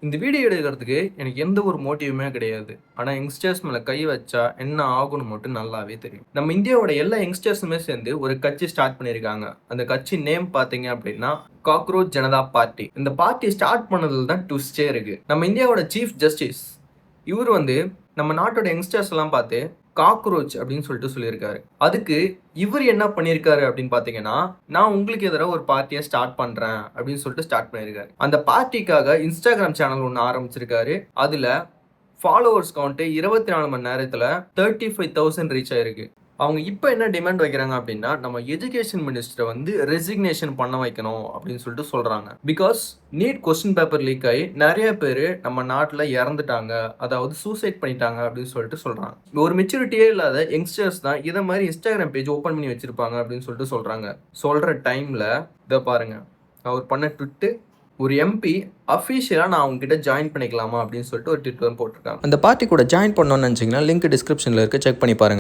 இந்த வீடியோ எடுக்கிறதுக்கு எனக்கு எந்த ஒரு மோட்டிவுமே கிடையாது. ஆனா யங்ஸ்டர்ஸ் மேல கை வச்சா என்ன ஆகும்னு மட்டும் நல்லாவே தெரியும். நம்ம இந்தியாவோட எல்லா யங்ஸ்டர்ஸுமே சேர்ந்து ஒரு கட்சி ஸ்டார்ட் பண்ணியிருக்காங்க. அந்த கட்சி நேம் பார்த்தீங்க அப்படின்னா காக்ரோச் ஜனதா பார்ட்டி. இந்த பார்ட்டி ஸ்டார்ட் பண்ணதுல தான் ட்விஸ்டே இருக்கு. நம்ம இந்தியாவோட சீஃப் ஜஸ்டிஸ் இவர் நம்ம நாட்டோட யங்ஸ்டர்ஸ் எல்லாம் பார்த்து காக்ரோச் அப்படின்னு சொல்லிட்டு சொல்லியிருக்காரு. அதுக்கு இவர் என்ன பண்ணியிருக்காரு அப்படின்னு பார்த்தீங்கன்னா, நான் உங்களுக்கு எதிராக ஒரு பார்ட்டியை ஸ்டார்ட் பண்றேன் அப்படின்னு சொல்லிட்டு ஸ்டார்ட் பண்ணியிருக்காரு. அந்த பார்ட்டிக்காக இன்ஸ்டாகிராம் சேனல் ஒன்று ஆரம்பிச்சிருக்காரு. அதுல ஃபாலோவர்ஸ் கவுண்ட் 24 மணி நேரத்துல 35,000 ரீச் ஆயிருக்கு. அவங்க இப்போ என்ன டிமாண்ட் வைக்கிறாங்க அப்படின்னா, நம்ம எஜுகேஷன் மினிஸ்டரை ரெசிக்னேஷன் பண்ண வைக்கணும் அப்படின்னு சொல்லிட்டு சொல்றாங்க. Because NEET question paper leak ஆகி நிறைய பேர் நம்ம நாட்டில் இறந்துட்டாங்க, அதாவது சூசைட் பண்ணிட்டாங்க அப்படின்னு சொல்லிட்டு சொல்றாங்க. ஒரு மெச்சூரிட்டியே இல்லாத யங்ஸ்டர்ஸ் தான் இதை மாதிரி இன்ஸ்டாகிராம் பேஜ் ஓப்பன் பண்ணி வச்சிருப்பாங்க அப்படின்னு சொல்லிட்டு சொல்றாங்க. சொல்ற டைம்ல இதை பாருங்க, அவர் பண்ண ட்விட்டு ஒரு எம்பி அஃபீஷியலாக நான் அவங்ககிட்ட ஜாயின் பண்ணிக்கலாமா அப்படின்னு சொல்லிட்டு ஒரு ட்விட் போட்டிருக்காங்க. அந்த பார்ட்டி கூட ஜாயின் பண்ணணும்னு நினச்சிங்கன்னா லிங்க் டிஸ்கிரிப்ஷனில் இருக்க, செக் பண்ணி பாருங்க.